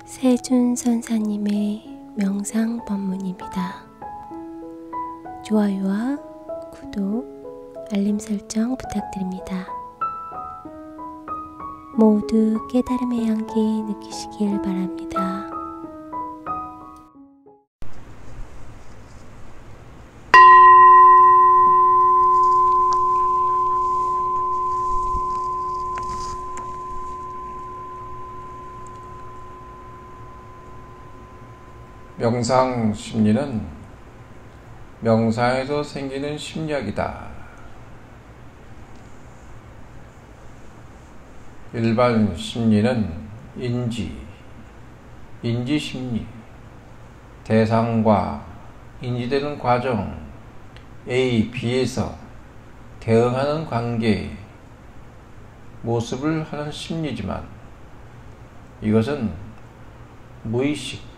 세준 선사님의 명상 법문입니다. 좋아요와 구독, 알림 설정 부탁드립니다. 모두 깨달음의 향기 느끼시길 바랍니다. 명상 심리는 명상에서 생기는 심리학이다. 일반 심리는 인지 심리, 대상과 인지되는 과정, A, B에서 대응하는 관계, 모습을 하는 심리지만 이것은 무의식,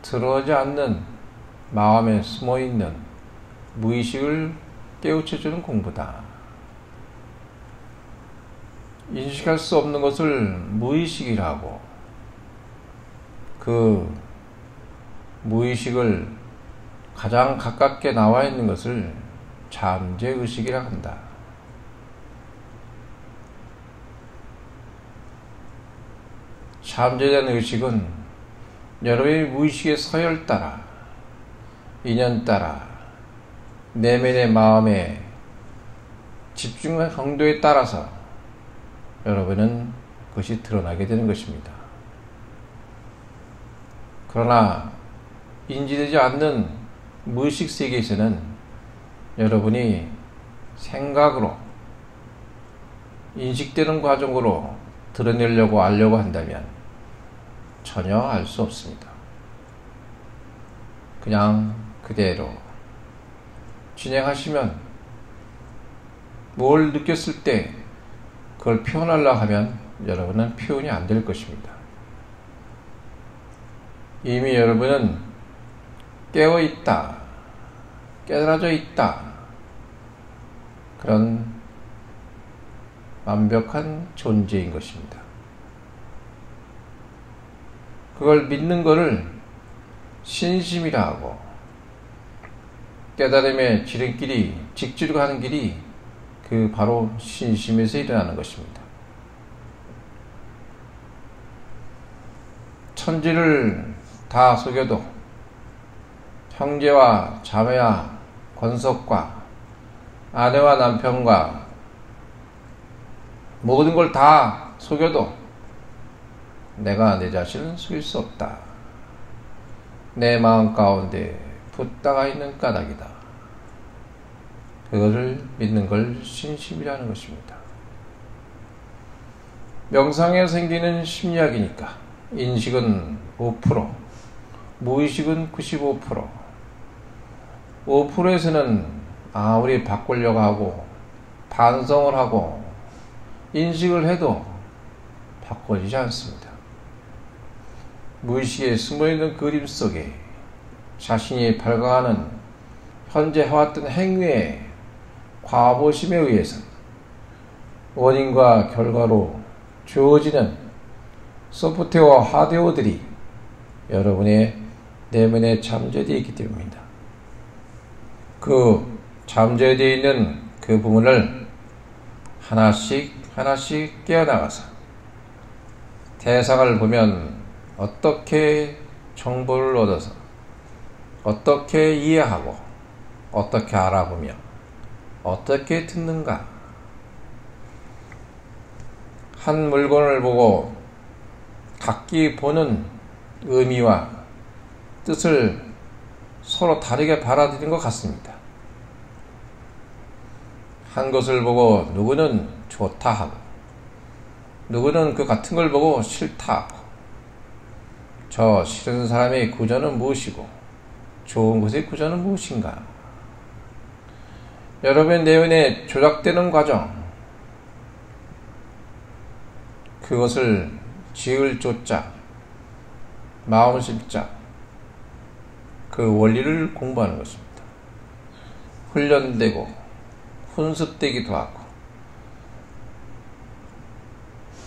들어오지 않는 마음에 숨어있는 무의식을 깨우쳐주는 공부다. 인식할 수 없는 것을 무의식이라고, 그 무의식을 가장 가깝게 나와 있는 것을 잠재의식이라 한다. 잠재된 의식은 여러분의 무의식의 서열 따라, 인연 따라, 내면의 마음의 집중한 강도에 따라서 여러분은 그것이 드러나게 되는 것입니다. 그러나 인지되지 않는 무의식 세계에서는 여러분이 생각으로, 인식되는 과정으로 드러내려고 알려고 한다면 전혀 알 수 없습니다. 그냥 그대로 진행하시면 뭘 느꼈을 때 그걸 표현하려고 하면 여러분은 표현이 안 될 것입니다. 이미 여러분은 깨어있다, 깨달아져 있다, 그런 완벽한 존재인 것입니다. 그걸 믿는 것을 신심이라 하고, 깨달음의 지름길이, 직지로 가는 길이 그 바로 신심에서 일어나는 것입니다. 천지를 다 속여도 형제와 자매와 권속과 아내와 남편과 모든 걸 다 속여도 내가 내 자신을 속일 수 없다. 내 마음 가운데 붓다가 있는 까닭이다. 그것을 믿는 걸 신심이라는 것입니다. 명상에 생기는 심리학이니까 인식은 5%, 무의식은 95%. 5%에서는 우리 바꾸려고 하고 반성을 하고 인식을 해도 바꿔지지 않습니다. 무의식에 숨어있는 그림 속에 자신이 발광하는 현재 해왔던 행위의 과보심에 의해서 원인과 결과로 주어지는 소프트웨어와 하드웨어들이 여러분의 내면에 잠재되어 있기 때문입니다. 그 잠재되어 있는 그 부분을 하나씩 깨어나가서 대상을 보면 어떻게 정보를 얻어서 어떻게 이해하고 어떻게 알아보며 어떻게 듣는가. 한 물건을 보고 각기 보는 의미와 뜻을 서로 다르게 받아들이는 것 같습니다. 한 것을 보고 누구는 좋다 하고 누구는 그 같은 걸 보고 싫다 하고, 저 싫은 사람의 구조는 무엇이고 좋은 것의 구조는 무엇인가. 여러분의 내면에 조작되는 과정, 그것을 지을 조자, 마음 심자, 그 원리를 공부하는 것입니다. 훈련되고 훈습되기도 하고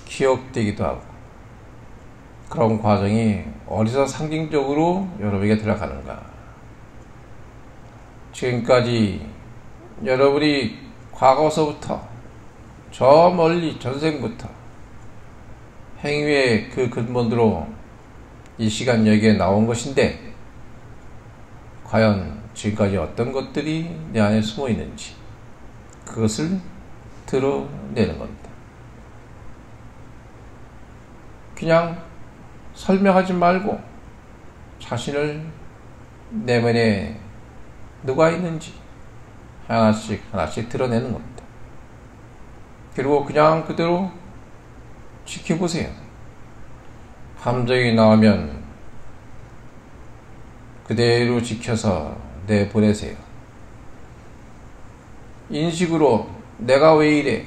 기억되기도 하고 그런 과정이 어디서 상징적으로 여러분에게 들어가는가? 지금까지 여러분이 과거서부터 저 멀리 전생부터 행위의 그 근본으로 이 시간 여기에 나온 것인데, 과연 지금까지 어떤 것들이 내 안에 숨어 있는지 그것을 드러내는 겁니다. 그냥 설명하지 말고 자신을 내면에 누가 있는지 하나씩 하나씩 드러내는 겁니다. 그리고 그냥 그대로 지켜보세요. 감정이 나오면 그대로 지켜서 내보내세요. 인식으로 내가 왜 이래?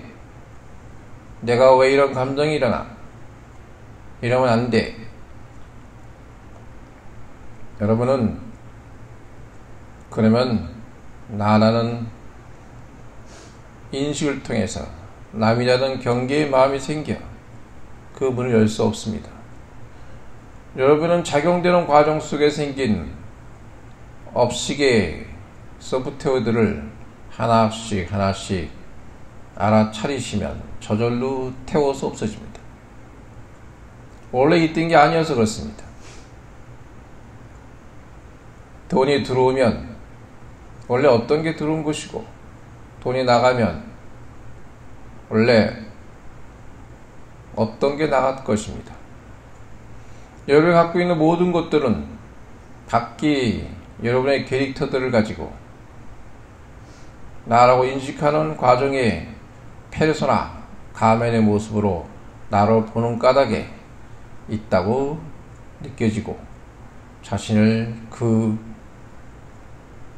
내가 왜 이런 감정이 일어나? 이러면 안 돼. 여러분은 그러면 나라는 인식을 통해서 남이라는 경계의 마음이 생겨 그 문을 열 수 없습니다. 여러분은 작용되는 과정 속에 생긴 업식의 소프트웨어들을 하나씩 하나씩 알아차리시면 저절로 태워서 없어집니다. 원래 있던 게 아니어서 그렇습니다. 돈이 들어오면 원래 어떤 게 들어온 것이고, 돈이 나가면 원래 어떤 게 나갈 것입니다. 여러분이 갖고 있는 모든 것들은 각기 여러분의 캐릭터들을 가지고 나라고 인식하는 과정의 페르소나, 가면의 모습으로 나를 보는 까닭에 있다고 느껴지고 자신을 그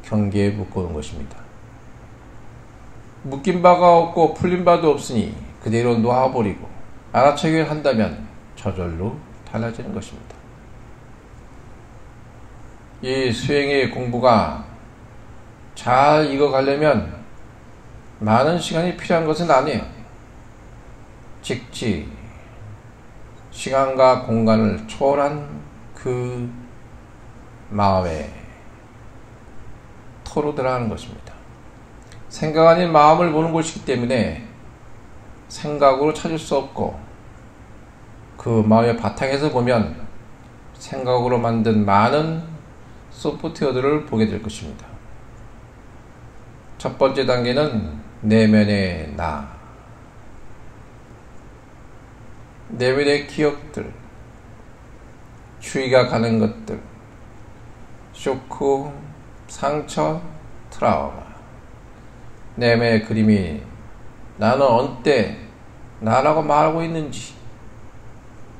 경계에 묶어놓은 것입니다. 묶인 바가 없고 풀린 바도 없으니 그대로 놓아버리고 알아채기를 한다면 저절로 달라지는 것입니다. 이 수행의 공부가 잘 익어가려면 많은 시간이 필요한 것은 아니에요. 직지 시간과 공간을 초월한 그 마음에 토로 들어가는 것입니다. 생각 아닌 마음을 보는 것이기 때문에 생각으로 찾을 수 없고, 그 마음의 바탕에서 보면 생각으로 만든 많은 소프트웨어들을 보게 될 것입니다. 첫 번째 단계는 내면의 나, 내면의 기억들, 추위가 가는 것들, 쇼크, 상처, 트라우마, 내면의 그림이 나는 언제 나라고 말하고 있는지,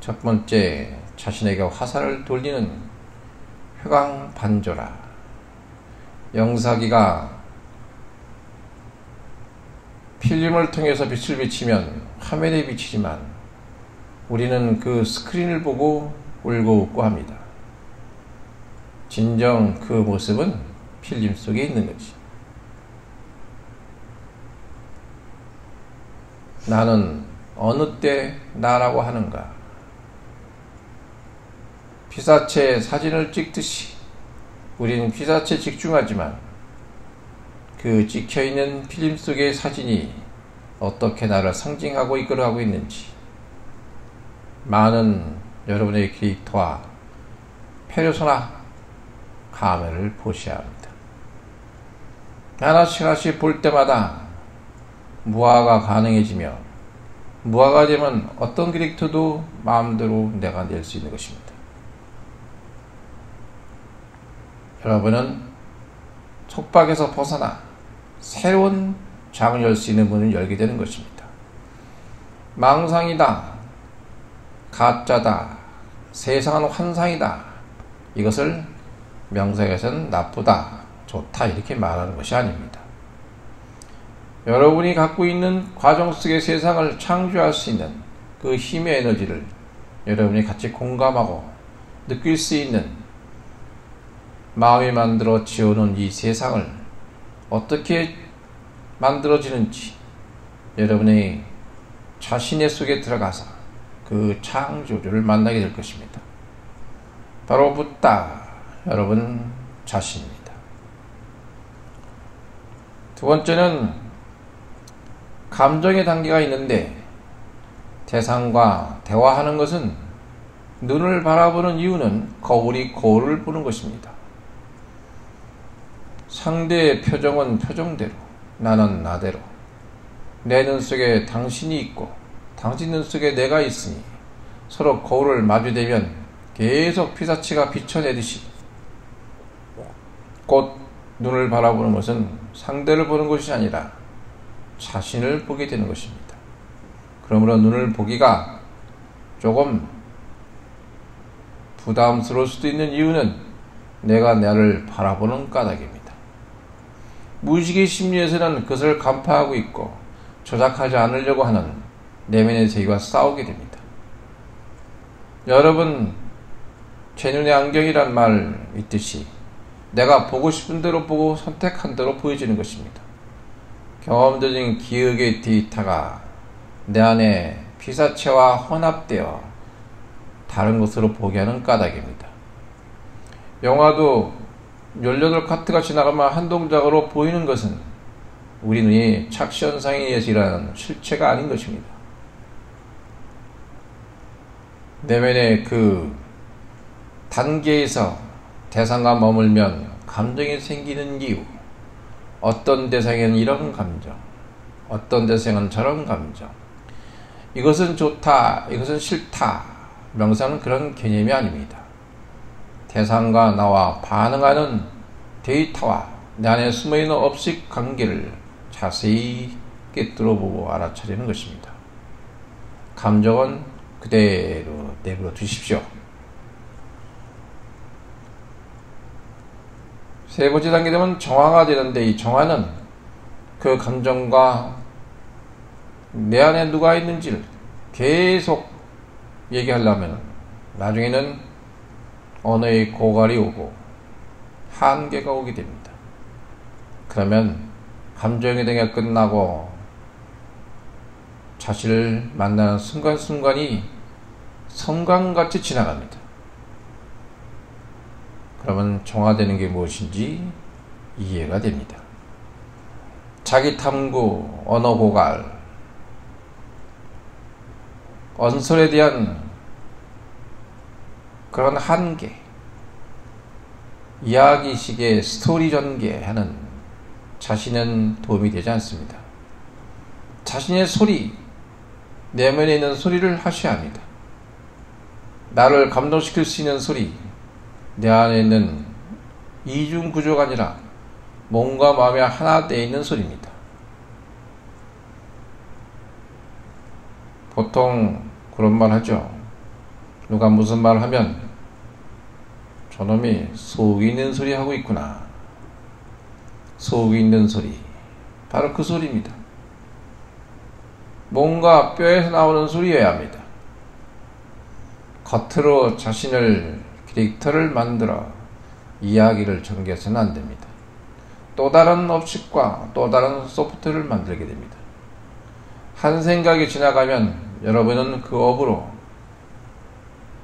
첫 번째 자신에게 화살을 돌리는 회광반조라. 영사기가 필름을 통해서 빛을 비치면 화면에 비치지만 우리는 그 스크린을 보고 울고 웃고 합니다. 진정 그 모습은 필름 속에 있는 거지. 나는 어느 때 나라고 하는가? 피사체 사진을 찍듯이 우리는 피사체에 집중하지만 그 찍혀있는 필름 속의 사진이 어떻게 나를 상징하고 이끌어가고 있는지 많은 여러분의 캐릭터와 페르소나 가면을 보셔야 합니다. 하나씩 하나씩 볼 때마다 무화가 가능해지며, 무화가 되면 어떤 캐릭터도 마음대로 내가 낼 수 있는 것입니다. 여러분은 속박에서 벗어나 새로운 장을 열 수 있는 문을 열게 되는 것입니다. 망상이다, 가짜다, 세상은 환상이다, 이것을 명상에서는 나쁘다, 좋다 이렇게 말하는 것이 아닙니다. 여러분이 갖고 있는 과정 속의 세상을 창조할 수 있는 그 힘의 에너지를 여러분이 같이 공감하고 느낄 수 있는, 마음이 만들어 지어놓은 이 세상을 어떻게 만들어지는지 여러분의 자신의 속에 들어가서 그 그 창조주를 만나게 될 것입니다. 바로 붓다, 여러분 자신입니다. 두 번째는 감정의 단계가 있는데, 대상과 대화하는 것은 눈을 바라보는 이유는 거울이 거울을 보는 것입니다. 상대의 표정은 표정대로, 나는 나대로, 내 눈 속에 당신이 있고 당신 눈 속에 내가 있으니 서로 거울을 마주대면 계속 피사체가 비춰내듯이, 곧 눈을 바라보는 것은 상대를 보는 것이 아니라 자신을 보게 되는 것입니다. 그러므로 눈을 보기가 조금 부담스러울 수도 있는 이유는 내가 나를 바라보는 까닭입니다. 무의식의 심리에서는 그것을 간파하고 있고 조작하지 않으려고 하는 내면의 세계와 싸우게 됩니다. 여러분, 제 눈의 안경이란 말 있듯이 내가 보고 싶은 대로 보고 선택한 대로 보여지는 것입니다. 경험적인 기억의 데이터가 내 안에 피사체와 혼합되어 다른 것으로 보게 하는 까닭입니다. 영화도 18카트가 지나가면 한 동작으로 보이는 것은 우리 눈이 착시현상에 의해서 일어나는 실체가 아닌 것입니다. 내면의 그 단계에서 대상과 머물면 감정이 생기는 이유, 어떤 대상에는 이런 감정, 어떤 대상은 저런 감정, 이것은 좋다, 이것은 싫다, 명상은 그런 개념이 아닙니다. 대상과 나와 반응하는 데이터와 내 안에 숨어있는 업식 관계를 자세히 꿰뚫어보고 알아차리는 것입니다. 감정은 그대로 내버려 두십시오. 세 번째 단계 되면 정화가 되는데, 이 정화는 그 감정과 내 안에 누가 있는지를 계속 얘기하려면 나중에는 언어의 고갈이 오고 한계가 오게 됩니다. 그러면 감정의 단계가 끝나고 자신을 만나는 순간순간이 성광같이 지나갑니다. 그러면 정화되는 게 무엇인지 이해가 됩니다. 자기 탐구, 언어 고갈, 언설에 대한 그런 한계, 이야기식의 스토리 전개하는 자신은 도움이 되지 않습니다. 자신의 소리, 내면에 있는 소리를 하셔야 합니다. 나를 감동시킬 수 있는 소리, 내 안에 있는 이중 구조가 아니라 몸과 마음이 하나 되어 있는 소리입니다. 보통 그런 말 하죠. 누가 무슨 말 하면 저놈이 속이 있는 소리 하고 있구나. 속이 있는 소리, 바로 그 소리입니다. 뭔가 뼈에서 나오는 소리여야 합니다. 겉으로 자신을, 캐릭터를 만들어 이야기를 전개해서는 안 됩니다. 또 다른 업식과 또 다른 소프트웨어를 만들게 됩니다. 한 생각이 지나가면 여러분은 그 업으로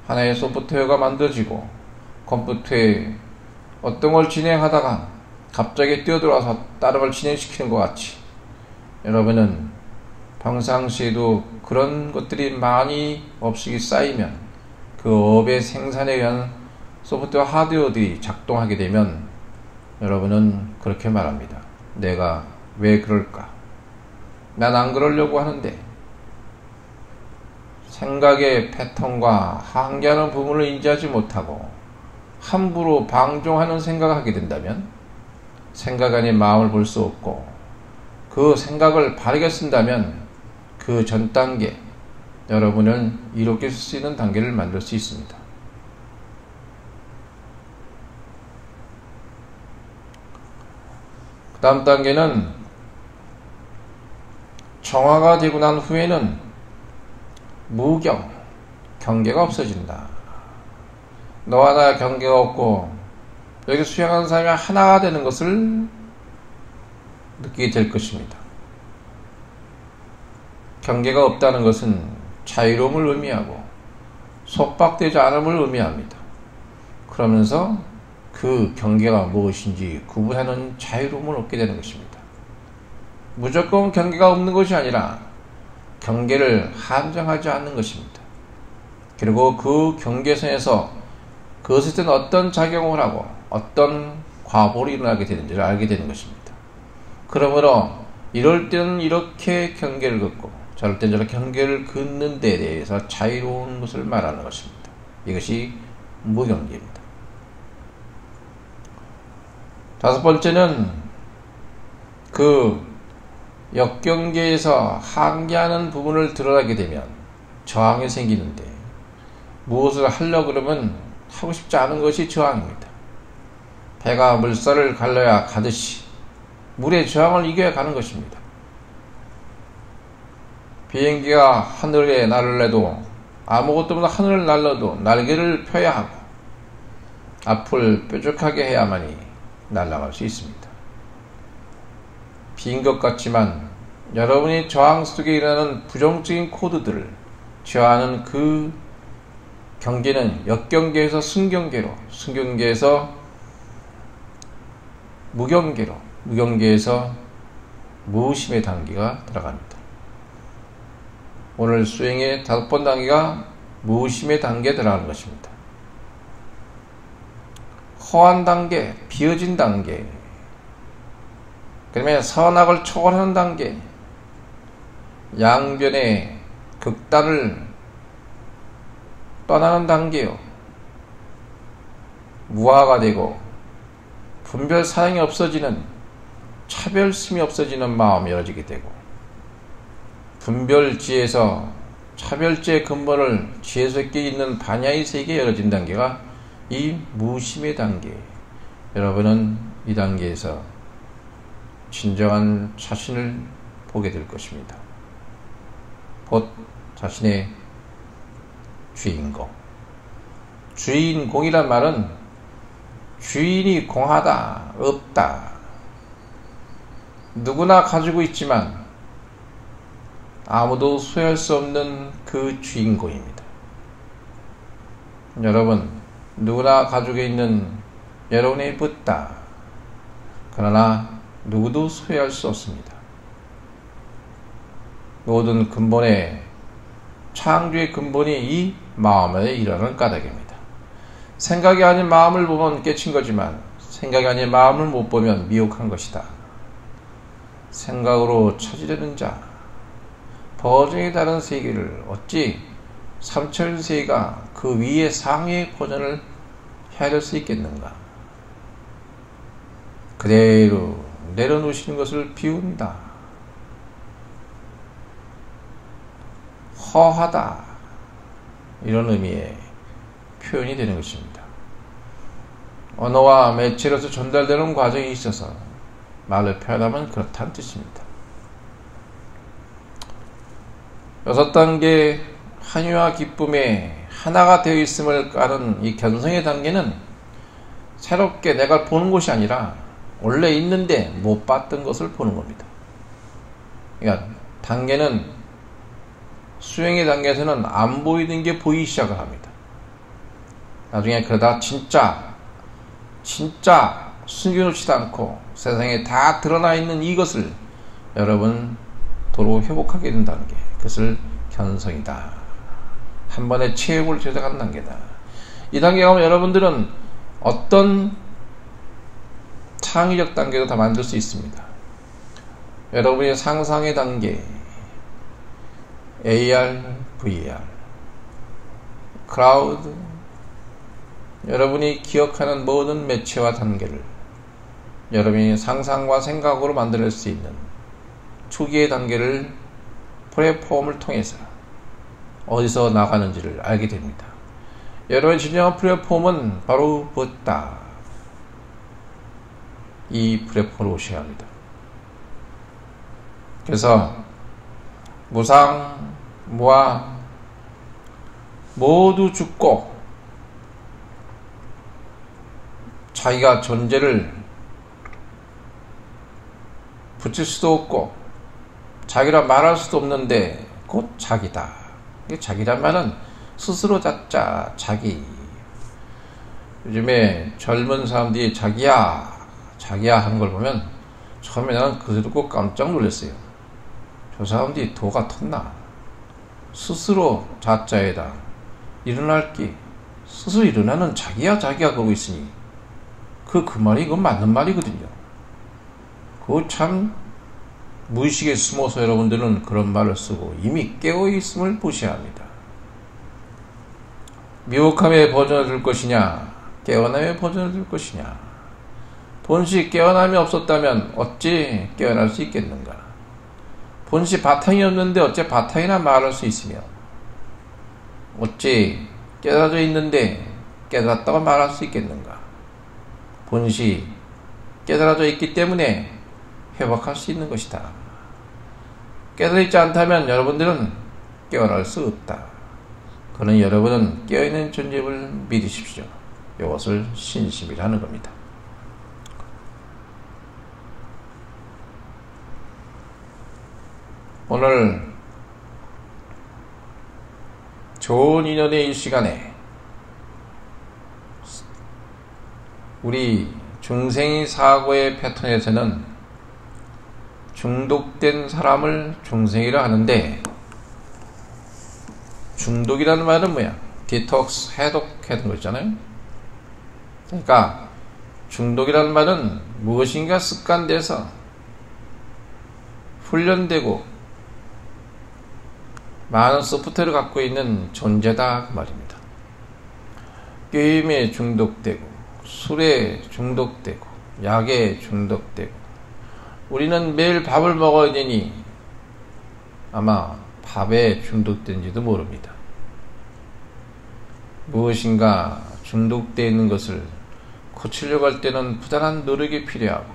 하나의 소프트웨어가 만들어지고, 컴퓨터에 어떤 걸 진행하다가 갑자기 뛰어들어와서 다른 걸 진행시키는 것 같이, 여러분은 평상시에도 그런 것들이 많이 업식이 쌓이면 그 업의 생산에 의한 소프트웨어 하드웨어들이 작동하게 되면 여러분은 그렇게 말합니다. 내가 왜 그럴까? 난 안 그러려고 하는데. 생각의 패턴과 한계하는 부분을 인지하지 못하고 함부로 방종하는 생각을 하게 된다면 생각 안에 마음을 볼 수 없고, 그 생각을 바르게 쓴다면 그 전 단계, 여러분은 이롭게 쓸 수 있는 단계를 만들 수 있습니다. 그 다음 단계는 정화가 되고 난 후에는 무경, 경계가 없어진다. 너와 나의 경계가 없고 여기 수행하는 사람이 하나가 되는 것을 느끼게 될 것입니다. 경계가 없다는 것은 자유로움을 의미하고 속박되지 않음을 의미합니다. 그러면서 그 경계가 무엇인지 구분하는 자유로움을 얻게 되는 것입니다. 무조건 경계가 없는 것이 아니라 경계를 한정하지 않는 것입니다. 그리고 그 경계선에서 그것에 대한 어떤 작용을 하고 어떤 과보로 일어나게 되는지를 알게 되는 것입니다. 그러므로 이럴 때는 이렇게 경계를 긋고 저럴 때는 저렇게 경계를 긋는 데 대해서 자유로운 것을 말하는 것입니다. 이것이 무경계입니다. 다섯 번째는 그 역경계에서 한계하는 부분을 드러나게 되면 저항이 생기는데 무엇을 하려고 그러면 하고 싶지 않은 것이 저항입니다. 배가 물살을 갈라야 가듯이 물의 저항을 이겨야 가는 것입니다. 비행기가 하늘에 날래도 아무것도 없는 하늘을 날려도 날개를 펴야 하고 앞을 뾰족하게 해야만이 날아갈 수 있습니다. 빈 것 같지만 여러분이 저항 속에 일어나는 부정적인 코드들을 제어하는 그 경계는 역경계에서 순경계로, 순경계에서 무경계로, 무경계에서 무심의 단계가 들어갑니다. 오늘 수행의 5번 단계가 무심의 단계에 들어가는 것입니다. 허한 단계, 비어진 단계, 그러면 선악을 초월하는 단계, 양변의 극단을 떠나는 단계요. 무아가 되고 분별 사양이 없어지는, 차별심이 없어지는 마음이 열어지게 되고 분별지에서 차별지의 근본을 지혜롭게 있는 반야의 세계에 열어진 단계가 이 무심의 단계. 여러분은 이 단계에서 진정한 자신을 보게 될 것입니다. 곧 자신의 주인공. 주인공이란 말은 주인이 공하다, 없다. 누구나 가지고 있지만 아무도 소유할 수 없는 그 주인공입니다. 여러분, 누구나 가지고 있는 여러분의 붓다. 그러나 누구도 소유할 수 없습니다. 모든 근본의 창조의 근본이 이 마음에 일어나는 까닭입니다. 생각이 아닌 마음을 보면 깨친 거지만 생각이 아닌 마음을 못 보면 미혹한 것이다. 생각으로 찾으려는 자, 버전이 다른 세계를 어찌 삼천세가 그 위에 상위의 버전을 헤아릴 수 있겠는가? 그대로 내려놓으시는 것을 비운다. 허하다. 이런 의미의 표현이 되는 것입니다. 언어와 매체로서 전달되는 과정이 있어서 말로 표현하면 그렇다는 뜻입니다. 6단계 한유와 기쁨에 하나가 되어 있음을 까는 이 견성의 단계는 새롭게 내가 보는 것이 아니라 원래 있는데 못 봤던 것을 보는 겁니다. 그러니까 단계는 수행의 단계에서는 안 보이는 게 보이기 시작을 합니다. 나중에 그러다 진짜 숨겨놓지도 않고 세상에 다 드러나 있는 이것을 여러분 도로 회복하게 된 단계, 그것을 견성이다. 한 번에 체험을 제작하는 단계다. 이 단계에 가면 여러분들은 어떤 창의적 단계도 다 만들 수 있습니다. 여러분의 상상의 단계, AR, VR, 클라우드, 여러분이 기억하는 모든 매체와 단계를 여러분이 상상과 생각으로 만들 수 있는 초기의 단계를 플랫폼을 통해서 어디서 나가는지를 알게 됩니다. 여러분의 진정한 플랫폼은 바로 붓다. 이 플랫폼으로 오셔야 합니다. 그래서 무상, 무아 모두 죽고 자기가 존재를 붙일 수도 없고 자기라 말할 수도 없는데 곧 자기다. 자기란 말은 스스로 자자, 자기. 요즘에 젊은 사람들이 자기야, 자기야 하는 걸 보면 처음에 나는 그거 듣고 깜짝 놀랐어요. 저 사람들이 도가 텄나? 스스로 자자에다 일어날 기, 스스로 일어나는 자기야, 자기야 그러고 있으니 그 말이 그건 맞는 말이거든요. 그거 참 무의식에 숨어서 여러분들은 그런 말을 쓰고 이미 깨어있음을 보셔야 합니다. 미혹함에 버전을 들 것이냐, 깨어남에 버전을 들 것이냐. 본시 깨어남이 없었다면 어찌 깨어날 수 있겠는가. 본시 바탕이 없는데 어째 바탕이나 말할 수 있으며, 어찌 깨달아져 있는데 깨달았다고 말할 수 있겠는가. 본시 깨달아져 있기 때문에 회복할 수 있는 것이다. 깨달아있지 않다면 여러분들은 깨어날 수 없다. 그러나 여러분은 깨어있는 존재를 믿으십시오. 이것을 신심이라는 겁니다. 오늘 좋은 인연의 이 시간에 우리 중생의 사고의 패턴에서는 중독된 사람을 중생이라 하는데, 중독이라는 말은 뭐야? 디톡스, 해독하는 거 있잖아요. 그러니까 중독이라는 말은 무엇인가 습관돼서 훈련되고 많은 소프트웨어를 갖고 있는 존재다 그 말입니다. 게임에 중독되고 술에 중독되고 약에 중독되고, 우리는 매일 밥을 먹어야 되니 아마 밥에 중독된지도 모릅니다. 무엇인가 중독되어 있는 것을 고치려고 할 때는 부단한 노력이 필요하고,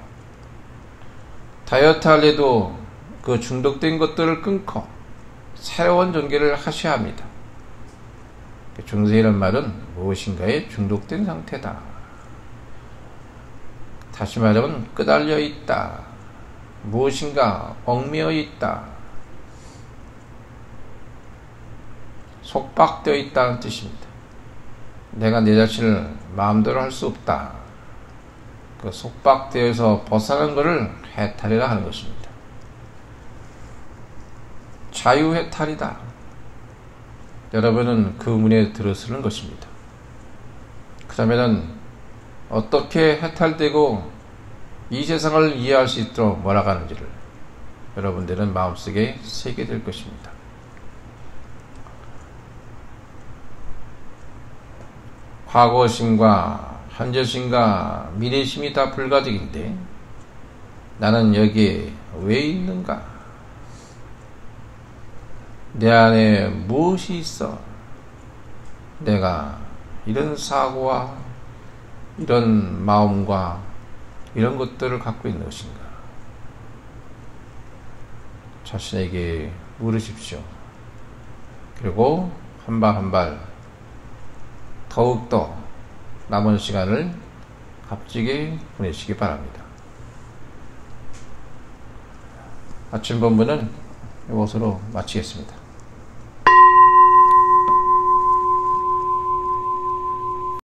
다이어트 할래도 그 중독된 것들을 끊고 새로운 전개를 하셔야 합니다. 중생이란 말은 무엇인가에 중독된 상태다. 다시 말하면 끄달려 있다. 무엇인가 얽매여 있다. 속박되어 있다는 뜻입니다. 내가 내 자신을 마음대로 할 수 없다. 그 속박되어서 벗어나는 것을 해탈이라 하는 것입니다. 자유해탈이다. 여러분은 그 문에 들어서는 것입니다. 그러면은 어떻게 해탈되고 이 세상을 이해할 수 있도록 몰아가는지를 여러분들은 마음속에 새게 될 것입니다. 과거심과 현재심과 미래심이 다 불가적인데 나는 여기에 왜 있는가? 내 안에 무엇이 있어? 내가 이런 사고와 이런 마음과 이런 것들을 갖고 있는 것인가? 자신에게 물으십시오. 그리고 한 발 한 발 더욱더 남은 시간을 값지게 보내시기 바랍니다. 아침 본부는 이것으로 마치겠습니다.